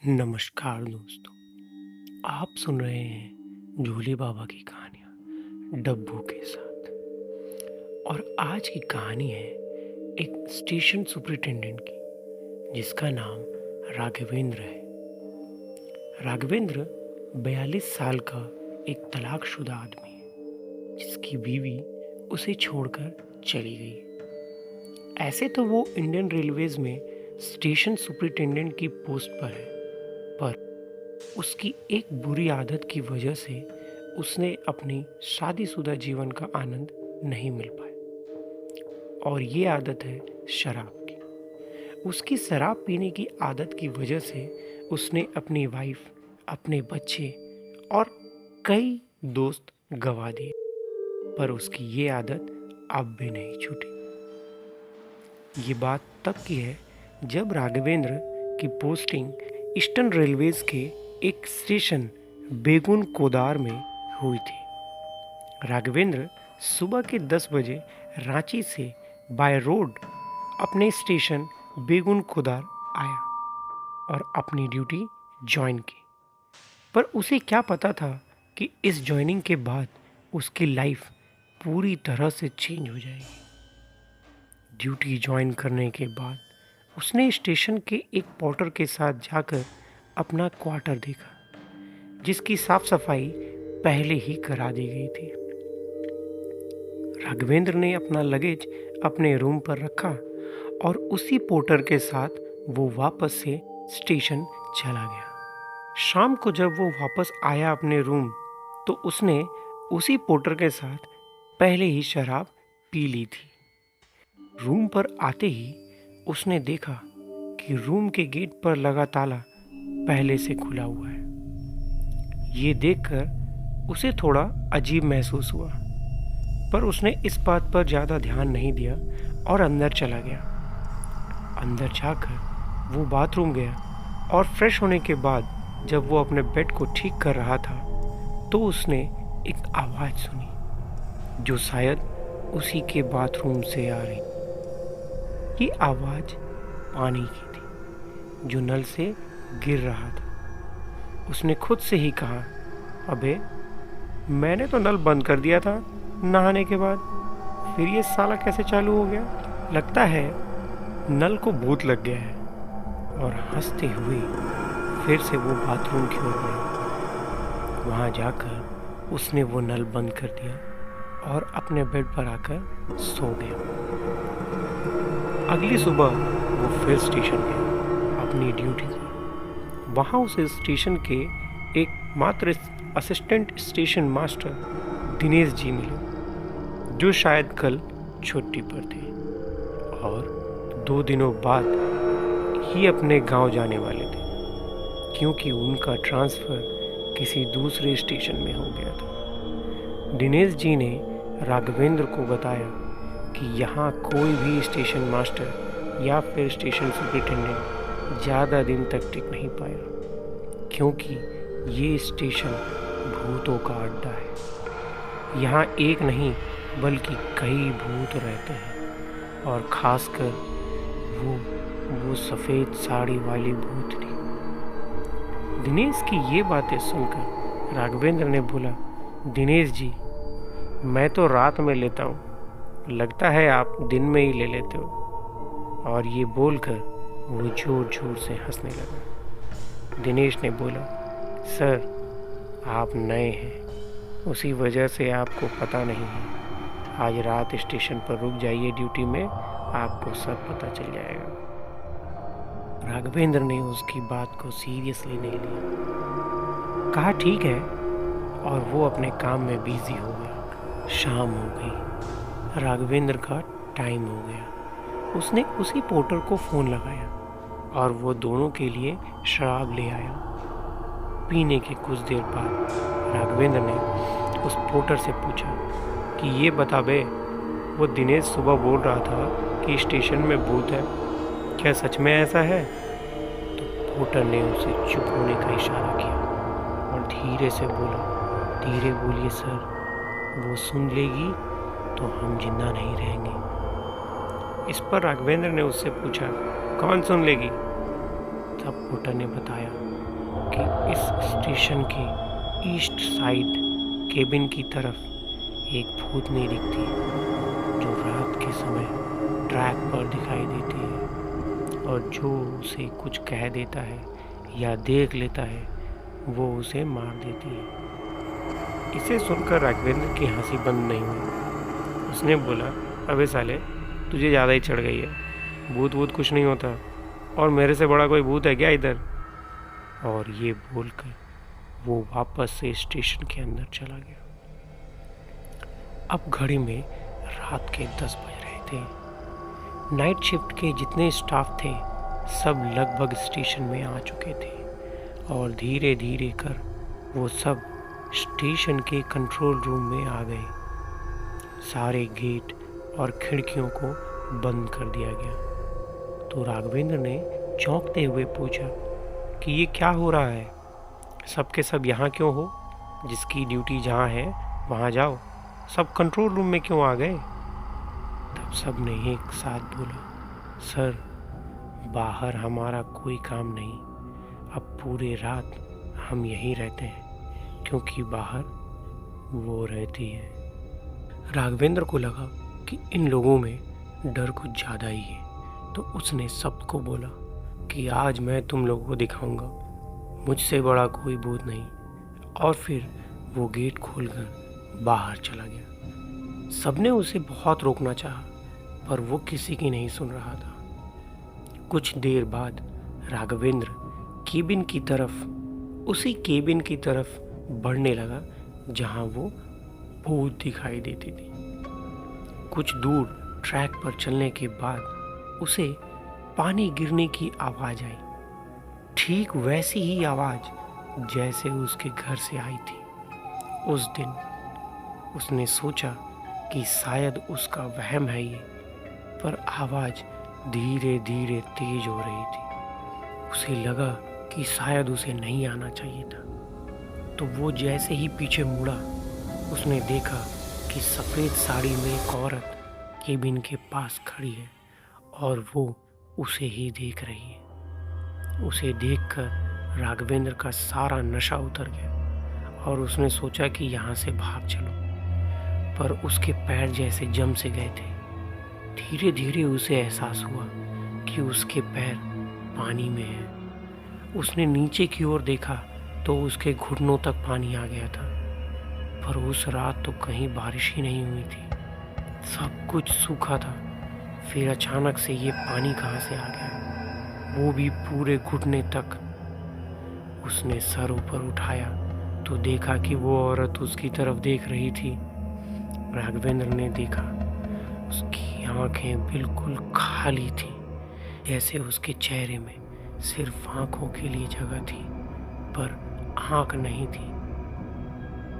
नमस्कार दोस्तों। आप सुन रहे हैं झूले बाबा की कहानियाँ डब्बू के साथ। और आज की कहानी है एक स्टेशन सुपरिटेंडेंट की जिसका नाम राघवेंद्र है। राघवेंद्र 42 साल का एक तलाकशुदा आदमी है जिसकी बीवी उसे छोड़कर चली गई। ऐसे तो वो इंडियन रेलवेज में स्टेशन सुपरिटेंडेंट की पोस्ट पर है, पर उसकी एक बुरी आदत की वजह से उसने अपनी शादीशुदा जीवन का आनंद नहीं मिल पाया। और ये आदत है शराब की। उसकी शराब पीने की आदत की वजह से उसने अपनी वाइफ, अपने बच्चे और कई दोस्त गंवा दिए, पर उसकी ये आदत अब भी नहीं छूटी। ये बात तब की है जब राघवेंद्र की पोस्टिंग ईस्टर्न रेलवेज के एक स्टेशन बेगुन कोदार में हुई थी। राघवेंद्र सुबह के 10 बजे रांची से बाय रोड अपने स्टेशन बेगुन कोदार आया और अपनी ड्यूटी ज्वाइन की। पर उसे क्या पता था कि इस ज्वाइनिंग के बाद उसकी लाइफ पूरी तरह से चेंज हो जाएगी। ड्यूटी ज्वाइन करने के बाद उसने स्टेशन के एक पोर्टर के साथ जाकर अपना क्वार्टर देखा, जिसकी साफ सफाई पहले ही करा दी गई थी। राघवेंद्र ने अपना लगेज अपने रूम पर रखा और उसी पोर्टर के साथ वो वापस से स्टेशन चला गया। शाम को जब वो वापस आया अपने रूम, तो उसने उसी पोर्टर के साथ पहले ही शराब पी ली थी। रूम पर आते ही उसने देखा कि रूम के गेट पर लगा ताला पहले से खुला हुआ है। ये देखकर उसे थोड़ा अजीब महसूस हुआ, पर उसने इस बात पर ज़्यादा ध्यान नहीं दिया और अंदर चला गया। अंदर जाकर वो बाथरूम गया और फ्रेश होने के बाद जब वो अपने बेड को ठीक कर रहा था, तो उसने एक आवाज़ सुनी जो शायद उसी के बाथरूम से आ रही। ये आवाज़ पानी की थी जो नल से गिर रहा था। उसने खुद से ही कहा, अबे मैंने तो नल बंद कर दिया था नहाने के बाद, फिर ये साला कैसे चालू हो गया? लगता है नल को भूत लग गया है। और हंसते हुए फिर से वो बाथरूम की ओर गया। वहाँ जाकर उसने वो नल बंद कर दिया और अपने बेड पर आकर सो गया। अगली सुबह वो फिर स्टेशन गया अपनी ड्यूटी पर। वहाँ उसे स्टेशन के एक मात्र assistant station master Dinesh ji मिले, जो शायद कल छुट्टी पर थे और 2 दिनों बाद ही अपने गांव जाने वाले थे, क्योंकि उनका ट्रांसफ़र किसी दूसरे स्टेशन में हो गया था। दिनेश जी ने राघवेंद्र को बताया कि यहाँ कोई भी स्टेशन मास्टर या फिर स्टेशन सुपरिटेंडेंट ज़्यादा दिन तक टिक नहीं पाया, क्योंकि ये स्टेशन भूतों का अड्डा है। यहाँ एक नहीं बल्कि कई भूत रहते हैं, और ख़ासकर वो सफ़ेद साड़ी वाली भूत थी। दिनेश की ये बातें सुनकर राघवेंद्र ने बोला, दिनेश जी, मैं तो रात में लेता हूँ, लगता है आप दिन में ही ले लेते हो। और ये बोलकर वो जोर जोर से हंसने लगा। दिनेश ने बोला, सर आप नए हैं, उसी वजह से आपको पता नहीं है। आज रात स्टेशन पर रुक जाइए ड्यूटी में, आपको सब पता चल जाएगा। राघवेंद्र ने उसकी बात को सीरियसली नहीं लिया, कहा ठीक है, और वो अपने काम में बिजी हो गया। शाम हो गई, राघवेंद्र का टाइम हो गया। उसने उसी पोर्टर को फ़ोन लगाया और वो दोनों के लिए शराब ले आया। पीने के कुछ देर बाद राघवेंद्र ने उस पोर्टर से पूछा कि ये बता बे, वो दिनेश सुबह बोल रहा था कि स्टेशन में भूत है, क्या सच में ऐसा है? तो पोर्टर ने उसे चुप होने का इशारा किया और धीरे से बोला, धीरे बोलिए सर, वो सुन लेगी तो हम जिंदा नहीं रहेंगे। इस पर राघवेंद्र ने उससे पूछा, कौन सुन लेगी? तब पोर्टर ने बताया, कि इस स्टेशन के ईस्ट साइड केबिन की तरफ एक भूतनी दिखती है जो रात के समय ट्रैक पर दिखाई देती है, और जो उसे कुछ कह देता है या देख लेता है वो उसे मार देती है। इसे सुनकर राघवेंद्र की हंसी बंद नहीं हुई। उसने बोला, अबे साले, तुझे ज़्यादा ही चढ़ गई है। भूत वूत कुछ नहीं होता, और मेरे से बड़ा कोई भूत है क्या इधर? और ये बोलकर वो वापस से स्टेशन के अंदर चला गया। अब घड़ी में रात के 10 बज रहे थे। नाइट शिफ्ट के जितने स्टाफ थे सब लगभग स्टेशन में आ चुके थे, और धीरे धीरे कर वो सब स्टेशन के कंट्रोल रूम में आ गए। सारे गेट और खिड़कियों को बंद कर दिया गया। तो राघवेंद्र ने चौंकते हुए पूछा कि ये क्या हो रहा है? सब के सब यहाँ क्यों हो? जिसकी ड्यूटी जहाँ है वहाँ जाओ, सब कंट्रोल रूम में क्यों आ गए? तब सब ने एक साथ बोला, सर, बाहर हमारा कोई काम नहीं, अब पूरे रात हम यहीं रहते हैं क्योंकि बाहर वो रहती है। राघवेंद्र को लगा कि इन लोगों में डर कुछ ज़्यादा ही है, तो उसने सबको बोला कि आज मैं तुम लोगों को दिखाऊंगा, मुझसे बड़ा कोई भूत नहीं। और फिर वो गेट खोलकर बाहर चला गया। सबने उसे बहुत रोकना चाहा, पर वो किसी की नहीं सुन रहा था। कुछ देर बाद राघवेंद्र केबिन की तरफ, उसी केबिन की तरफ बढ़ने लगा जहां वो भूत दिखाई देती थी। कुछ दूर ट्रैक पर चलने के बाद उसे पानी गिरने की आवाज़ आई, ठीक वैसी ही आवाज़ जैसे उसके घर से आई थी उस दिन। उसने सोचा कि शायद उसका वहम है ये, पर आवाज़ धीरे धीरे तेज हो रही थी। उसे लगा कि शायद उसे नहीं आना चाहिए था। तो वो जैसे ही पीछे मुड़ा, उसने देखा कि सफ़ेद साड़ी में एक औरत केबिन के पास खड़ी है और वो उसे ही देख रही है। उसे देखकर राघवेंद्र का सारा नशा उतर गया और उसने सोचा कि यहाँ से भाग चलो, पर उसके पैर जैसे जम से गए थे। धीरे धीरे उसे एहसास हुआ कि उसके पैर पानी में हैं। उसने नीचे की ओर देखा तो उसके घुटनों तक पानी आ गया था, पर उस रात तो कहीं बारिश ही नहीं हुई थी, सब कुछ सूखा था। फिर अचानक से ये पानी कहाँ से आ गया, वो भी पूरे घुटने तक। उसने सर ऊपर उठाया तो देखा कि वो औरत उसकी तरफ देख रही थी। राघवेंद्र ने देखा, उसकी आंखें बिल्कुल खाली थी, जैसे उसके चेहरे में सिर्फ आंखों के लिए जगह थी, पर आंख नहीं थी।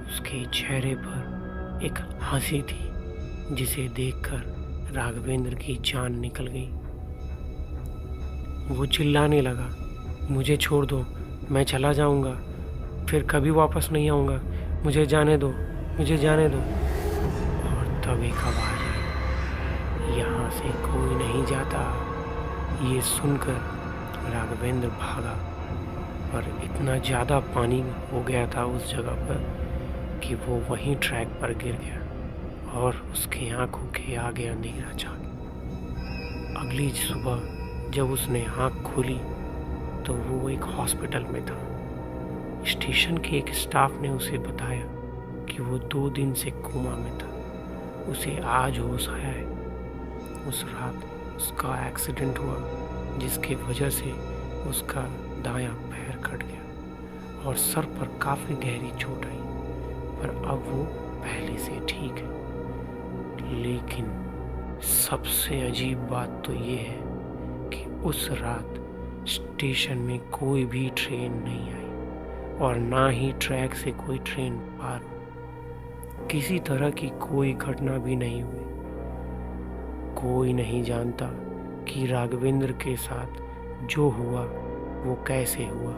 उसके चेहरे पर एक हंसी थी जिसे देखकर राघवेंद्र की जान निकल गई। वो चिल्लाने लगा, मुझे छोड़ दो, मैं चला जाऊंगा, फिर कभी वापस नहीं आऊंगा, मुझे जाने दो, मुझे जाने दो। और तब एक आवाज़ आई, यहाँ से कोई नहीं जाता। ये सुनकर राघवेंद्र भागा, पर इतना ज़्यादा पानी हो गया था उस जगह पर कि वो वहीं ट्रैक पर गिर गया और उसकी आंखों के आगे अंधेरा छा गया। अगली सुबह जब उसने आंख खोली तो वो एक हॉस्पिटल में था। स्टेशन के एक स्टाफ ने उसे बताया कि वो 2 दिन से कोमा में था, उसे आज होश आया है। उस रात उसका एक्सीडेंट हुआ जिसके वजह से उसका दायां पैर कट गया और सर पर काफ़ी गहरी चोट आई, पर अब वो पहले से ठीक है। लेकिन सबसे अजीब बात तो ये है कि उस रात स्टेशन में कोई भी ट्रेन नहीं आई और ना ही ट्रैक से कोई ट्रेन पार। किसी तरह की कोई घटना भी नहीं हुई। कोई नहीं जानता कि राघवेंद्र के साथ जो हुआ वो कैसे हुआ,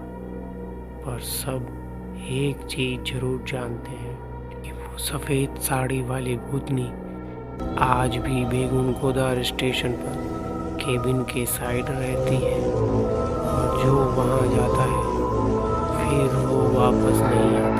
पर सब एक चीज जरूर जानते हैं कि वो सफ़ेद साड़ी वाली भूतनी आज भी बेगुन गोदार स्टेशन पर केबिन के साइड रहती है, और जो वहाँ जाता है वापस नहीं आता।